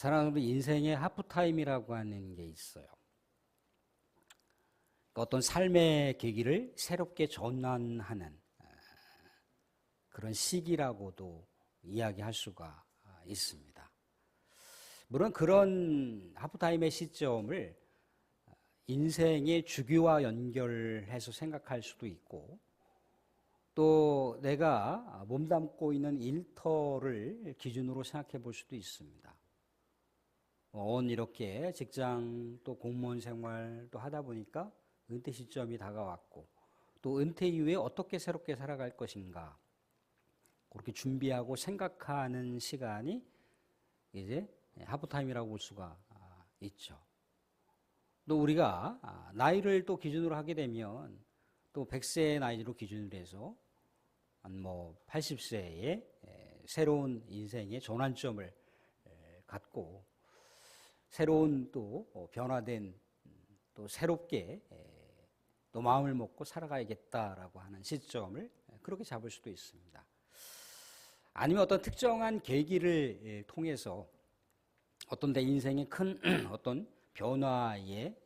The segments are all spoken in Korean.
사람들은 인생의 하프타임이라고 하는 게 있어요. 어떤 삶의 계기를 새롭게 전환하는 그런 시기라고도 이야기할 수가 있습니다. 물론 그런 하프타임의 시점을 인생의 주기와 연결해서 생각할 수도 있고, 또 내가 몸담고 있는 일터를 기준으로 생각해 볼 수도 있습니다. 이렇게 직장 또 공무원 생활도 하다 보니까 은퇴 시점이 다가왔고, 또 은퇴 이후에 어떻게 새롭게 살아갈 것인가, 그렇게 준비하고 생각하는 시간이 이제 하프타임이라고 볼 수가 있죠. 또 우리가 나이를 또 기준으로 하게 되면 또 100세의 나이로 기준으로 해서 한 80세에 새로운 인생의 전환점을 갖고 새로운 또 변화된 또 새롭게 또 마음을 먹고 살아가야겠다라고 하는 시점을 그렇게 잡을 수도 있습니다. 아니면 어떤 특정한 계기를 통해서 어떤 내 인생의 큰 어떤 변화의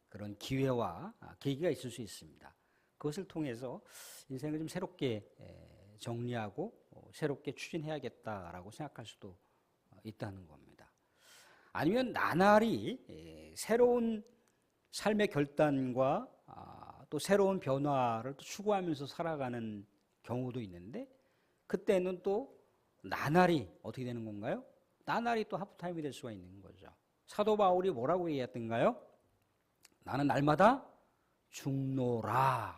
그런 기회와 계기가 있을 수 있습니다. 그것을 통해서 인생을 좀 새롭게 정리하고 새롭게 추진해야겠다라고 생각할 수도 있다는 겁니다. 아니면 나날이 새로운 삶의 결단과 또 새로운 변화를 또 추구하면서 살아가는 경우도 있는데, 그때는 또 나날이 어떻게 되는 건가요? 나날이 또 하프타임이 될 수가 있는 거죠. 사도 바울이 뭐라고 얘기했던가요? 나는 날마다 죽노라.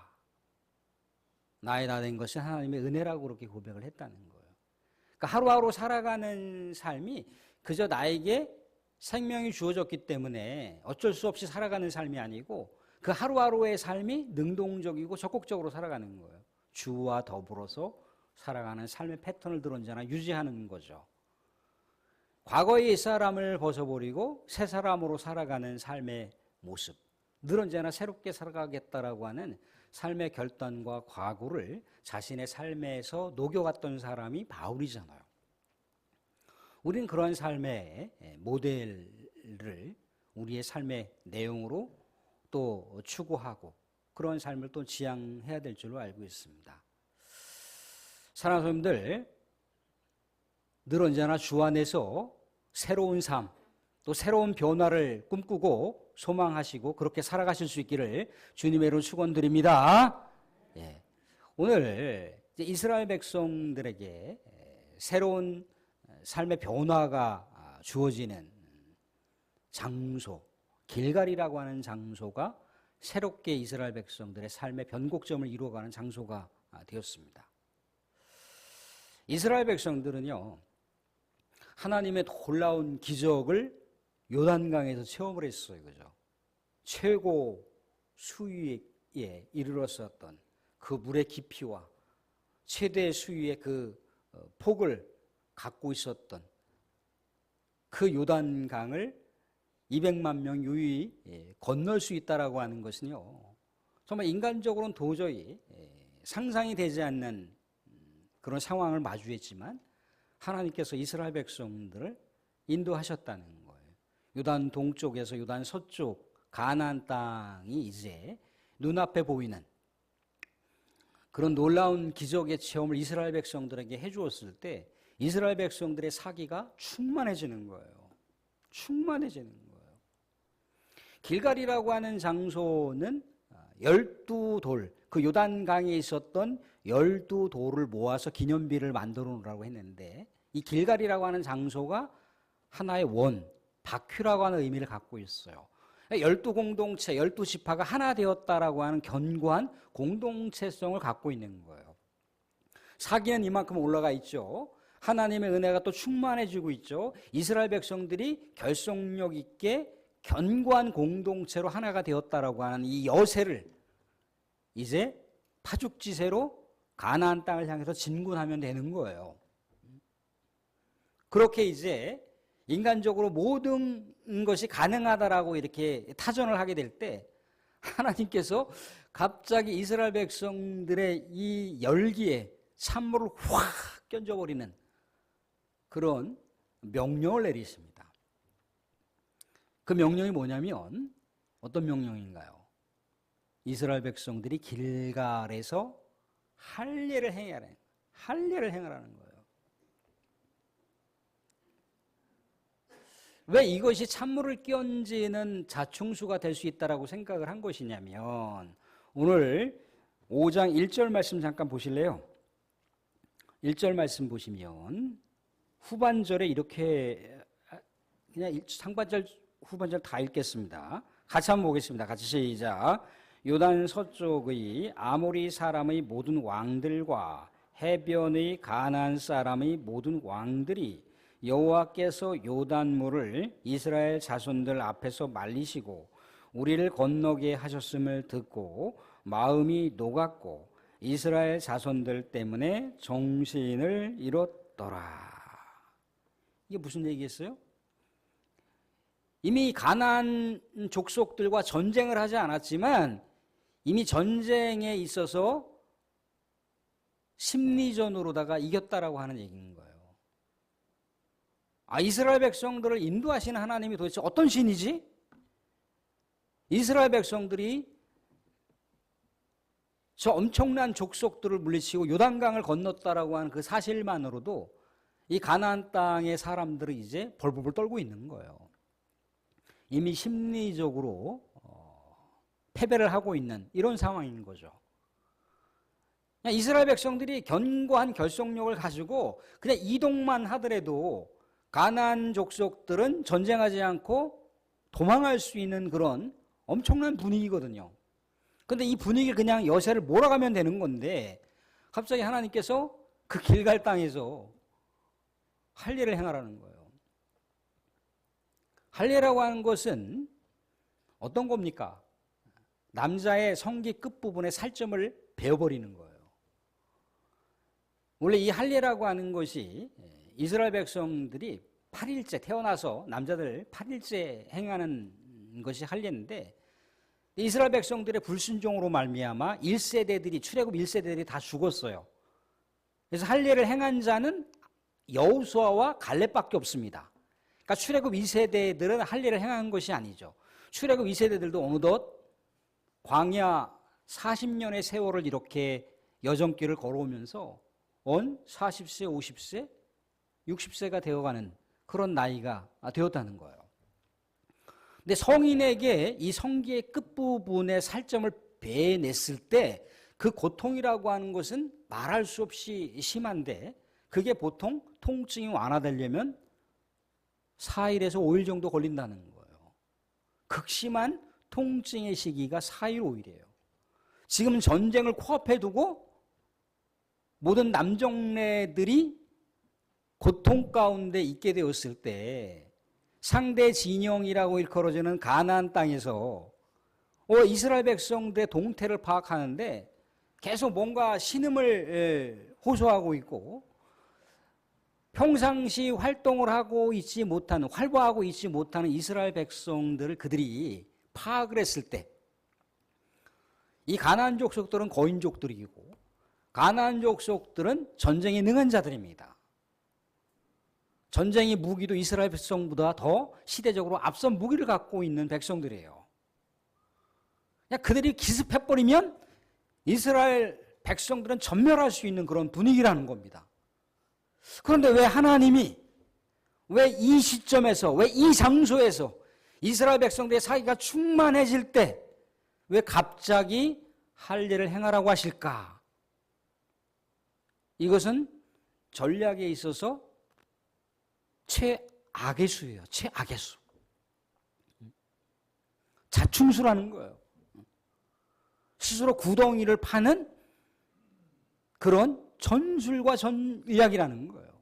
나의 다 된 것이 하나님의 은혜라고 그렇게 고백을 했다는 거예요. 그러니까 하루하루 살아가는 삶이 그저 나에게 생명이 주어졌기 때문에 어쩔 수 없이 살아가는 삶이 아니고, 그 하루하루의 삶이 능동적이고 적극적으로 살아가는 거예요. 주와 더불어서 살아가는 삶의 패턴을 늘 언제나 유지하는 거죠. 과거의 옛사람을 벗어버리고 새 사람으로 살아가는 삶의 모습, 늘 언제나 새롭게 살아가겠다라고 하는 삶의 결단과 각오를 자신의 삶에서 녹여갔던 사람이 바울이잖아요. 우리는 그런 삶의 모델을 우리의 삶의 내용으로 또 추구하고 그런 삶을 또 지향해야 될 줄로 알고 있습니다. 사랑하는 성도님들, 늘 언제나 주 안에서 새로운 삶, 또 새로운 변화를 꿈꾸고 소망하시고 그렇게 살아가실 수 있기를 주님의 이름으로 축원드립니다. 오늘 이스라엘 백성들에게 새로운 삶의 변화가 주어지는 장소, 길갈이라고 하는 장소가 새롭게 이스라엘 백성들의 삶의 변곡점을 이루어가는 장소가 되었습니다. 이스라엘 백성들은요, 하나님의 놀라운 기적을 요단강에서 체험을 했어요. 그죠? 최고 수위에 이르렀었던 그 물의 깊이와 최대 수위의 그 폭을 갖고 있었던 그 요단강을 200만 명 유유히 건널 수 있다라고 하는 것은요, 정말 인간적으로는 도저히 상상이 되지 않는 그런 상황을 마주했지만 하나님께서 이스라엘 백성들을 인도하셨다는 거예요. 요단 동쪽에서 요단 서쪽 가나안 땅이 이제 눈앞에 보이는 그런 놀라운 기적의 체험을 이스라엘 백성들에게 해주었을 때 이스라엘 백성들의 사기가 충만해지는 거예요. 충만해지는 거예요. 길갈이라고 하는 장소는 12돌, 그 요단강에 있었던 12돌을 모아서 기념비를 만들어 놓으라고 했는데, 이 길갈이라고 하는 장소가 하나의 원, 바퀴라고 하는 의미를 갖고 있어요. 12공동체, 12지파가 하나 되었다라고 하는 견고한 공동체성을 갖고 있는 거예요. 사기는 이만큼 올라가 있죠. 하나님의 은혜가 또 충만해지고 있죠. 이스라엘 백성들이 결속력 있게 견고한 공동체로 하나가 되었다라고 하는 이 여세를 이제 파죽지세로 가나안 땅을 향해서 진군하면 되는 거예요. 그렇게 이제 인간적으로 모든 것이 가능하다라고 이렇게 타전을 하게 될 때 하나님께서 갑자기 이스라엘 백성들의 이 열기에 찬물을 확 견져버리는 그런 명령을 내리십니다. 그 명령이 뭐냐면 어떤 명령인가요? 이스라엘 백성들이 길갈에서 할례를 행하라는 거예요. 왜 이것이 찬물을 끼얹는 자충수가 될 수 있다라고 생각을 한 것이냐면 오늘 5장 1절 말씀 잠깐 보실래요? 1절 말씀 보시면 후반절에 이렇게 그냥 상반절 후반절 다 읽겠습니다. 같이 한번 보겠습니다. 같이 시작. 요단 서쪽의 아모리 사람의 모든 왕들과 해변의 가나안 사람의 모든 왕들이 여호와께서 요단물을 이스라엘 자손들 앞에서 말리시고 우리를 건너게 하셨음을 듣고 마음이 녹았고 이스라엘 자손들 때문에 정신을 잃었더라. 이게 무슨 얘기겠어요? 이미 가나안 족속들과 전쟁을 하지 않았지만 이미 전쟁에 있어서 심리전으로다가 이겼다라고 하는 얘기인 거예요. 이스라엘 백성들을 인도하시는 하나님이 도대체 어떤 신이지? 이스라엘 백성들이 저 엄청난 족속들을 물리치고 요단강을 건넜다라고 하는 그 사실만으로도 이 가나안 땅의 사람들은 이제 벌벌 떨고 있는 거예요. 이미 심리적으로 패배를 하고 있는 이런 상황인 거죠. 그냥 이스라엘 백성들이 견고한 결속력을 가지고 그냥 이동만 하더라도 가나안 족속들은 전쟁하지 않고 도망할 수 있는 그런 엄청난 분위기거든요. 그런데 이 분위기를 그냥 여세를 몰아가면 되는 건데 갑자기 하나님께서 그 길갈 땅에서 할례를 행하라는 거예요. 할례라고 하는 것은 어떤 겁니까? 남자의 성기 끝부분에 살점을 베어버리는 거예요. 원래 이 할례라고 하는 것이 이스라엘 백성들이 8일째 태어나서 남자들 8일째 행하는 것이 할례인데 이스라엘 백성들의 불순종으로 말미암아 1세대들이 출애굽 1세대들이 다 죽었어요. 그래서 할례를 행한 자는 여호수아와 갈렙밖에 없습니다. 그러니까 출애굽 2세대들은 할례를 행한 것이 아니죠. 출애굽 2세대들도 어느덧 광야 40년의 세월을 이렇게 여정길을 걸어오면서 40세, 50세, 60세가 되어가는 그런 나이가 되었다는 거예요. 근데 성인에게 이 성기의 끝부분에 살점을 베냈을 때 그 고통이라고 하는 것은 말할 수 없이 심한데 그게 보통 통증이 완화되려면 4일에서 5일 정도 걸린다는 거예요. 극심한 통증의 시기가 4일, 5일이에요. 지금 전쟁을 코앞에 두고 모든 남정네들이 고통 가운데 있게 되었을 때 상대 진영이라고 일컬어지는 가나안 땅에서 이스라엘 백성들의 동태를 파악하는데 계속 뭔가 신음을 호소하고 있고 평상시 활동을 하고 있지 못하는, 활보하고 있지 못하는 이스라엘 백성들을 그들이 파악을 했을 때 이 가나안 족속들은 거인족들이고 가나안 족속들은 전쟁에 능한 자들입니다. 전쟁의 무기도 이스라엘 백성보다 더 시대적으로 앞선 무기를 갖고 있는 백성들이에요. 그냥 그들이 기습해버리면 이스라엘 백성들은 전멸할 수 있는 그런 분위기라는 겁니다. 그런데 왜 하나님이 왜 이 시점에서 왜 이 장소에서 이스라엘 백성들의 사기가 충만해질 때 왜 갑자기 할례를 행하라고 하실까? 이것은 전략에 있어서 최악의 수예요. 최악의 수. 자충수라는 거예요. 스스로 구덩이를 파는 그런 전술과 전략이라는 거예요.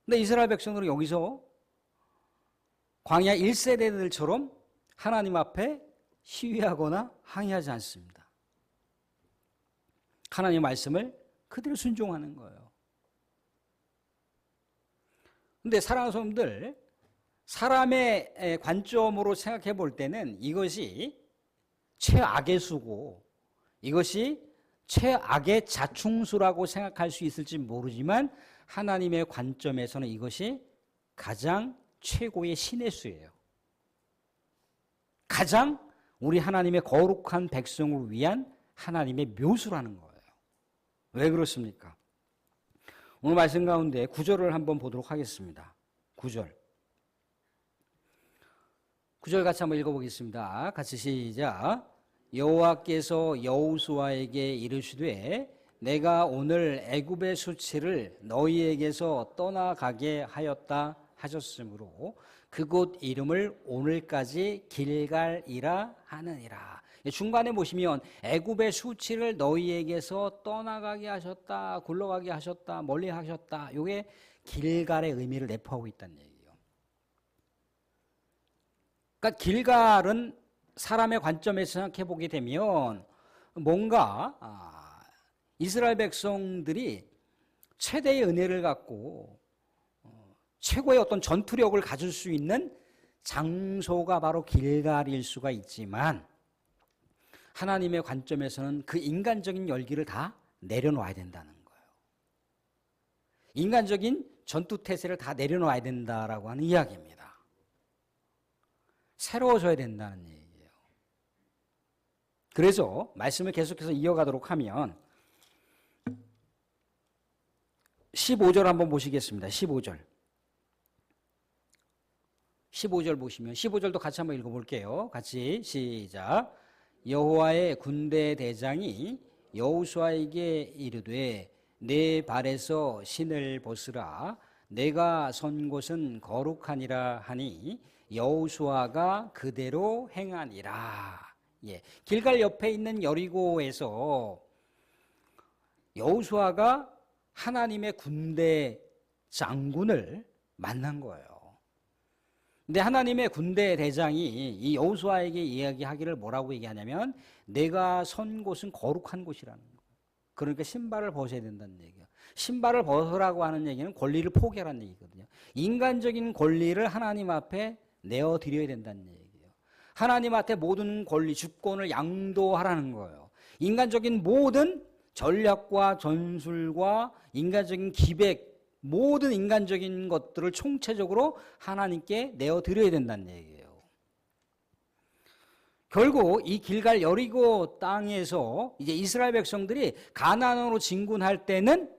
근데 이스라엘 백성들은 여기서 광야 1세대들처럼 하나님 앞에 시위하거나 항의하지 않습니다. 하나님의 말씀을 그대로 순종하는 거예요. 근데 사랑하는 성도들, 사람의 관점으로 생각해 볼 때는 이것이 최악의 수고 이것이 최악의 자충수라고 생각할 수 있을지 모르지만 하나님의 관점에서는 이것이 가장 최고의 신의 수예요. 가장 우리 하나님의 거룩한 백성을 위한 하나님의 묘수라는 거예요. 왜 그렇습니까? 오늘 말씀 가운데 9절을 한번 보도록 하겠습니다. 9절. 9절 같이 한번 읽어보겠습니다. 같이 시작. 여호와께서 여호수아에게 이르시되 내가 오늘 애굽의 수치를 너희에게서 떠나가게 하였다 하셨으므로 그곳 이름을 오늘까지 길갈이라 하느니라. 중간에 보시면 애굽의 수치를 너희에게서 떠나가게 하셨다, 굴러가게 하셨다, 멀리 하셨다. 이게 길갈의 의미를 내포하고 있다는 얘기예요. 그러니까 길갈은 사람의 관점에서 생각해 보게 되면 뭔가 이스라엘 백성들이 최대의 은혜를 갖고 최고의 어떤 전투력을 가질 수 있는 장소가 바로 길갈일 수가 있지만 하나님의 관점에서는 그 인간적인 열기를 다 내려놓아야 된다는 거예요. 인간적인 전투태세를 다 내려놓아야 된다라고 하는 이야기입니다. 새로워져야 된다는 얘기예요. 그래서 말씀을 계속해서 이어가도록 하면 15절 한번 보시겠습니다. 15절 보시면 15절도 같이 한번 읽어볼게요. 같이 시작. 여호와의 군대 대장이 여호수아에게 이르되 내 발에서 신을 벗으라 내가 선 곳은 거룩하니라 하니 여호수아가 그대로 행하니라. 길갈 옆에 있는 여리고에서 여호수아가 하나님의 군대 장군을 만난 거예요. 근데 하나님의 군대 대장이 이 여호수아에게 이야기하기를 뭐라고 얘기하냐면 내가 선 곳은 거룩한 곳이라는 거예요. 그러니까 신발을 벗어야 된다는 얘기예요. 신발을 벗으라고 하는 얘기는 권리를 포기하라는 얘기거든요. 인간적인 권리를 하나님 앞에 내어드려야 된다는 얘기예요. 하나님 앞에 모든 권리, 주권을 양도하라는 거예요. 인간적인 모든 전략과 전술과 인간적인 기백, 모든 인간적인 것들을 총체적으로 하나님께 내어드려야 된다는 얘기예요. 결국 이 길갈 여리고 땅에서 이제 이스라엘 백성들이 가나안으로 진군할 때는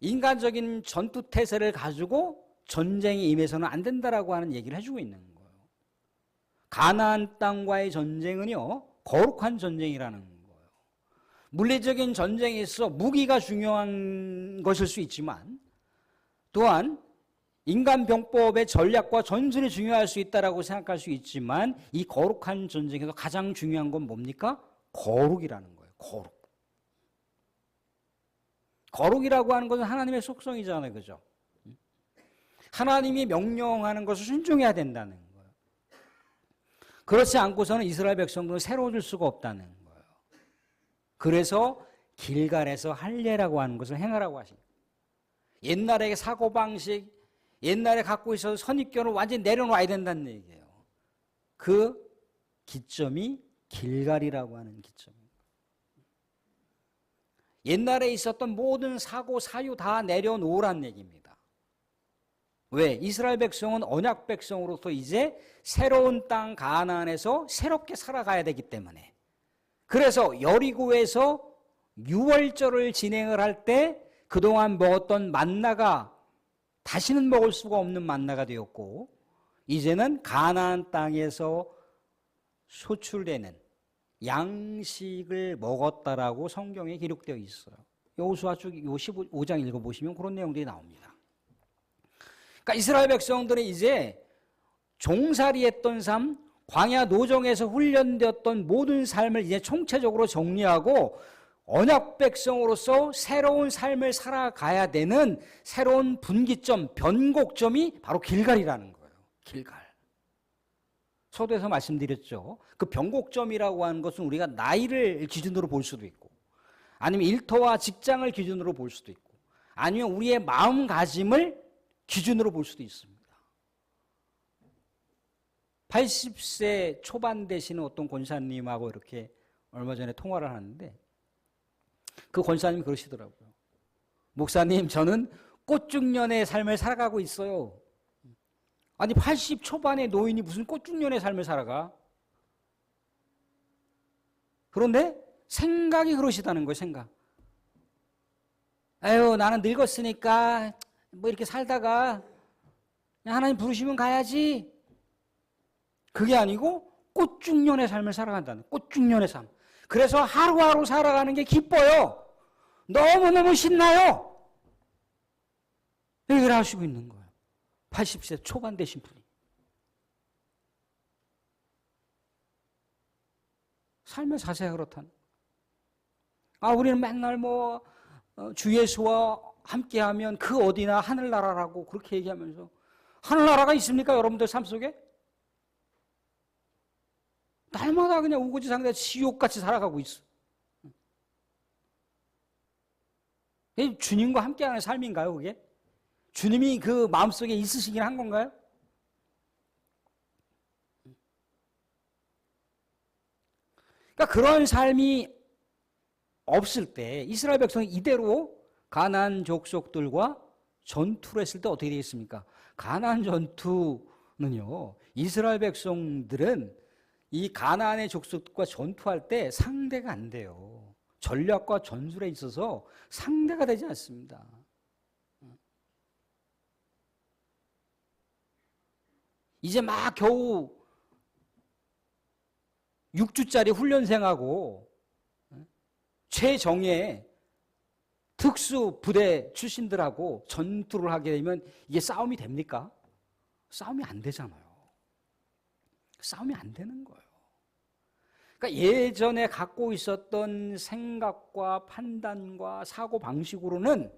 인간적인 전투태세를 가지고 전쟁에 임해서는 안 된다라고 하는 얘기를 해주고 있는 거예요. 가나안 땅과의 전쟁은요, 거룩한 전쟁이라는 거예요. 물리적인 전쟁에 있어 무기가 중요한 것일 수 있지만 또한 인간병법의 전략과 전술이 중요할 수 있다라고 생각할 수 있지만 이 거룩한 전쟁에서 가장 중요한 건 뭡니까? 거룩이라는 거예요. 거룩이라고 하는 것은 하나님의 속성이잖아요. 그죠? 하나님이 명령하는 것을 순종해야 된다는 거예요. 그렇지 않고서는 이스라엘 백성들은 새로워질 수가 없다는 거예요. 그래서 길갈에서 할례라고 하는 것을 행하라고 하십니다. 옛날의 사고방식, 옛날에 갖고 있어서 선입견을 완전히 내려놔야 된다는 얘기예요. 그 기점이 길갈이라고 하는 기점입니다. 옛날에 있었던 모든 사고, 사유 다 내려놓으라는 얘기입니다. 왜? 이스라엘 백성은 언약 백성으로서 이제 새로운 땅 가나안에서 새롭게 살아가야 되기 때문에 그래서 여리고에서 유월절을 진행을 할 때 그동안 먹었던 만나가 다시는 먹을 수가 없는 만나가 되었고 이제는 가나안 땅에서 소출되는 양식을 먹었다라고 성경에 기록되어 있어요. 여호수아 쪽 15장 읽어보시면 그런 내용들이 나옵니다. 그러니까 이스라엘 백성들은 이제 종살이했던 삶, 광야 노정에서 훈련되었던 모든 삶을 이제 총체적으로 정리하고 언약 백성으로서 새로운 삶을 살아가야 되는 새로운 분기점, 변곡점이 바로 길갈이라는 거예요. 길갈. 서두에서 말씀드렸죠. 그 변곡점이라고 하는 것은 우리가 나이를 기준으로 볼 수도 있고 아니면 일터와 직장을 기준으로 볼 수도 있고 아니면 우리의 마음가짐을 기준으로 볼 수도 있습니다. 80세 초반 되시는 어떤 권사님하고 이렇게 얼마 전에 통화를 하는데 그 권사님이 그러시더라고요. 목사님, 저는 꽃중년의 삶을 살아가고 있어요. 아니 80 초반의 노인이 무슨 꽃중년의 삶을 살아가? 그런데 생각이 그러시다는 거예요. 생각. 에휴 나는 늙었으니까 뭐 이렇게 살다가 하나님 부르시면 가야지. 그게 아니고 꽃중년의 삶을 살아간다는 거예요. 꽃중년의 삶. 그래서 하루하루 살아가는 게 기뻐요. 너무너무 신나요. 얘기를 하시고 있는 거예요. 80세 초반 되신 분이. 삶의 자세가 그렇다는. 우리는 맨날 주 예수와 함께하면 그 어디나 하늘나라라고 그렇게 얘기하면서 하늘나라가 있습니까? 여러분들 삶 속에? 날마다 그냥 우거지상대 지옥같이 살아가고 있어. 주님과 함께하는 삶인가요, 그게? 주님이 그 마음속에 있으시긴 한 건가요? 그러니까 그런 삶이 없을 때 이스라엘 백성이 이대로 가나안 족속들과 전투를 했을 때 어떻게 되겠습니까? 가나안 전투는요, 이스라엘 백성들은 이 가나안의 족속과 전투할 때 상대가 안 돼요. 전략과 전술에 있어서 상대가 되지 않습니다. 이제 막 겨우 6주짜리 훈련생하고 최정예 특수부대 출신들하고 전투를 하게 되면 이게 싸움이 됩니까? 싸움이 안 되잖아요. 싸움이 안 되는 거예요. 그러니까 예전에 갖고 있었던 생각과 판단과 사고 방식으로는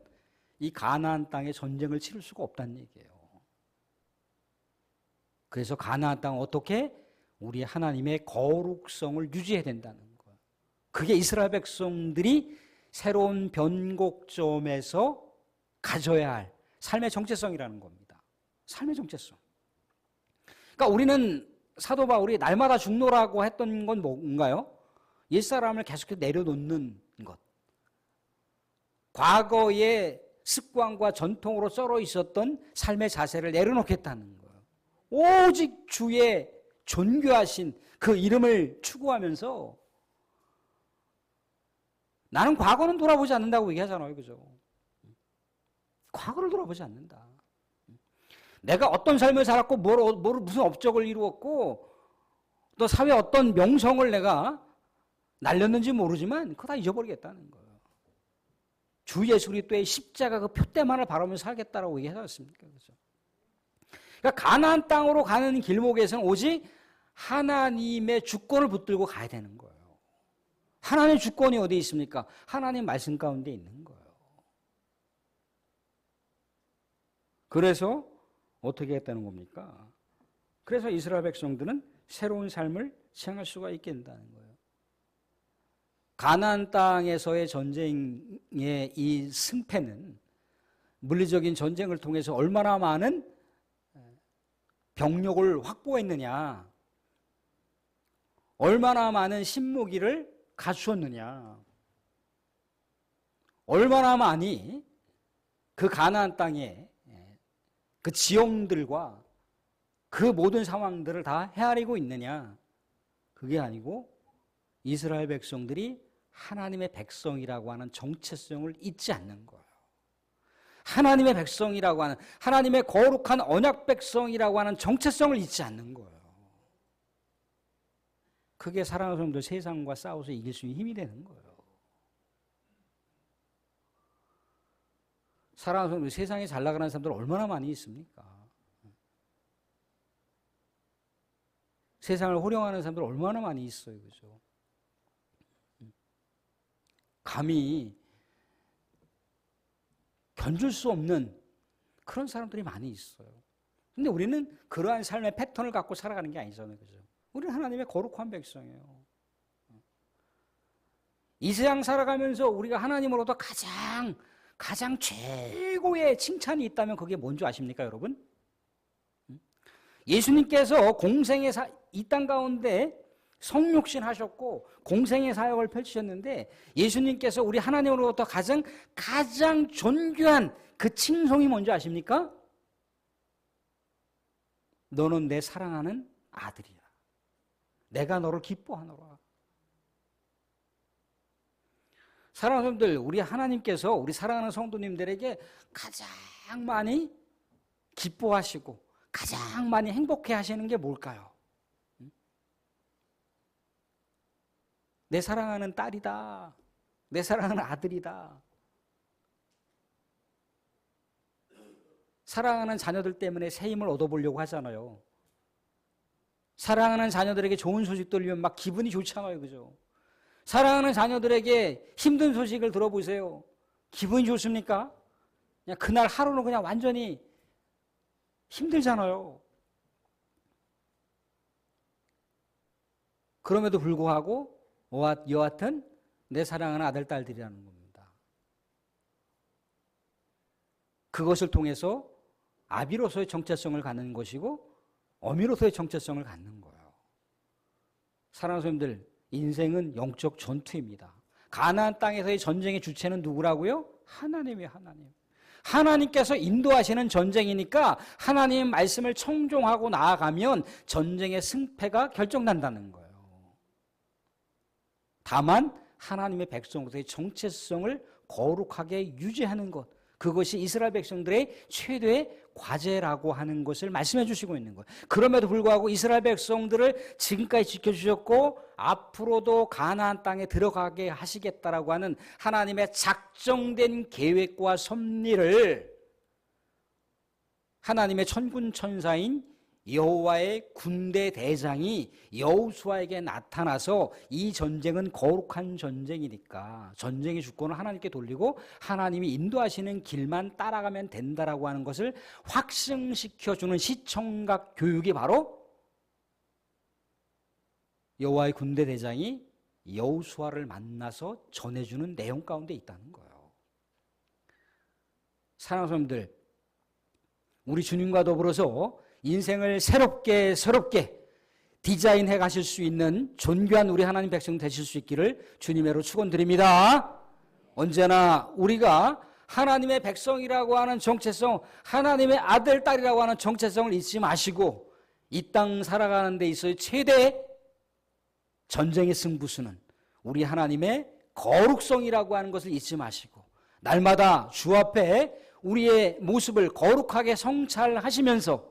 이 가나안 땅에 전쟁을 치를 수가 없다는 얘기예요. 그래서 가나안 땅은 어떻게? 우리 하나님의 거룩성을 유지해야 된다는 거예요. 그게 이스라엘 백성들이 새로운 변곡점에서 가져야 할 삶의 정체성이라는 겁니다. 삶의 정체성. 그러니까 우리는 사도 바울이 날마다 죽노라고 했던 건 뭔가요? 옛사람을 계속해서 내려놓는 것. 과거의 습관과 전통으로 썰어 있었던 삶의 자세를 내려놓겠다는 거예요. 오직 주의 존귀하신 그 이름을 추구하면서 나는 과거는 돌아보지 않는다고 얘기하잖아요. 그죠? 과거를 돌아보지 않는다. 내가 어떤 삶을 살았고 무슨 업적을 이루었고 또 사회에 어떤 명성을 내가 날렸는지 모르지만 그거 다 잊어버리겠다는 거예요. 주 예수 그리스도의 십자가 그 표대만을 바라보면서 살겠다라고 얘기하지 않습니까? 그렇죠? 그러니까 가나안 땅으로 가는 길목에서는 오직 하나님의 주권을 붙들고 가야 되는 거예요. 하나님의 주권이 어디에 있습니까? 하나님 말씀 가운데 있는 거예요. 그래서 어떻게 했다는 겁니까? 그래서 이스라엘 백성들은 새로운 삶을 시행할 수가 있게 된다는 거예요. 가나안 땅에서의 전쟁의 이 승패는 물리적인 전쟁을 통해서 얼마나 많은 병력을 확보했느냐, 얼마나 많은 신무기를 갖추었느냐, 얼마나 많이 그 가나안 땅에 그 지형들과 그 모든 상황들을 다 헤아리고 있느냐, 그게 아니고 이스라엘 백성들이 하나님의 백성이라고 하는 정체성을 잊지 않는 거예요. 하나님의 백성이라고 하는, 하나님의 거룩한 언약 백성이라고 하는 정체성을 잊지 않는 거예요. 그게 사랑하는 사람들 세상과 싸워서 이길 수 있는 힘이 되는 거예요. 사랑하는 사람들, 세상에 잘 나가는 사람들 얼마나 많이 있습니까? 세상을 호령하는 사람들 얼마나 많이 있어요. 그죠? 감히 견줄 수 없는 그런 사람들이 많이 있어요. 근데 우리는 그러한 삶의 패턴을 갖고 살아가는 게 아니잖아요. 그죠? 우리는 하나님의 거룩한 백성이에요. 이 세상 살아가면서 우리가 하나님으로부터 가장 최고의 칭찬이 있다면 그게 뭔지 아십니까, 여러분? 예수님께서 공생의 이 땅 가운데 성육신 하셨고 공생의 사역을 펼치셨는데 예수님께서 우리 하나님으로부터 가장 존귀한 그 칭송이 뭔지 아십니까? 너는 내 사랑하는 아들이야. 내가 너를 기뻐하노라. 사랑하는 성도들, 우리 하나님께서 우리 사랑하는 성도님들에게 가장 많이 기뻐하시고 가장 많이 행복해 하시는 게 뭘까요? 내 사랑하는 딸이다. 내 사랑하는 아들이다. 사랑하는 자녀들 때문에 새 힘을 얻어보려고 하잖아요. 사랑하는 자녀들에게 좋은 소식 들리면 막 기분이 좋잖아요. 그죠? 사랑하는 자녀들에게 힘든 소식을 들어보세요. 기분이 좋습니까? 그냥 그날 하루는 그냥 완전히 힘들잖아요. 그럼에도 불구하고 여하튼 내 사랑하는 아들, 딸들이라는 겁니다. 그것을 통해서 아비로서의 정체성을 갖는 것이고 어미로서의 정체성을 갖는 거예요. 사랑하는 성도님들, 인생은 영적 전투입니다. 가나안 땅에서의 전쟁의 주체는 누구라고요? 하나님이에요. 하나님. 하나님께서 인도하시는 전쟁이니까 하나님의 말씀을 청종하고 나아가면 전쟁의 승패가 결정난다는 거예요. 다만 하나님의 백성으로서의 정체성을 거룩하게 유지하는 것, 그것이 이스라엘 백성들의 최대의 과제라고 하는 것을 말씀해 주시고 있는 거예요. 그럼에도 불구하고 이스라엘 백성들을 지금까지 지켜주셨고 앞으로도 가나안 땅에 들어가게 하시겠다라고 하는 하나님의 작정된 계획과 섭리를 하나님의 천군 천사인 여호와의 군대 대장이 여호수아에게 나타나서 이 전쟁은 거룩한 전쟁이니까 전쟁의 주권을 하나님께 돌리고 하나님이 인도하시는 길만 따라가면 된다라고 하는 것을 확증시켜주는 시청각 교육이 바로 여호와의 군대 대장이 여호수아를 만나서 전해주는 내용 가운데 있다는 거예요. 사랑하는 사람들, 우리 주님과 더불어서 인생을 새롭게 디자인해 가실 수 있는 존귀한 우리 하나님 백성 되실 수 있기를 주님으로 축원드립니다. 언제나 우리가 하나님의 백성이라고 하는 정체성, 하나님의 아들, 딸이라고 하는 정체성을 잊지 마시고 이 땅 살아가는 데 있어서 최대 전쟁의 승부수는 우리 하나님의 거룩성이라고 하는 것을 잊지 마시고 날마다 주 앞에 우리의 모습을 거룩하게 성찰하시면서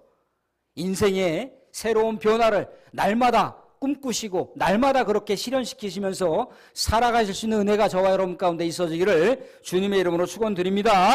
인생의 새로운 변화를 날마다 꿈꾸시고 날마다 그렇게 실현시키시면서 살아가실 수 있는 은혜가 저와 여러분 가운데 있어지기를 주님의 이름으로 축원드립니다.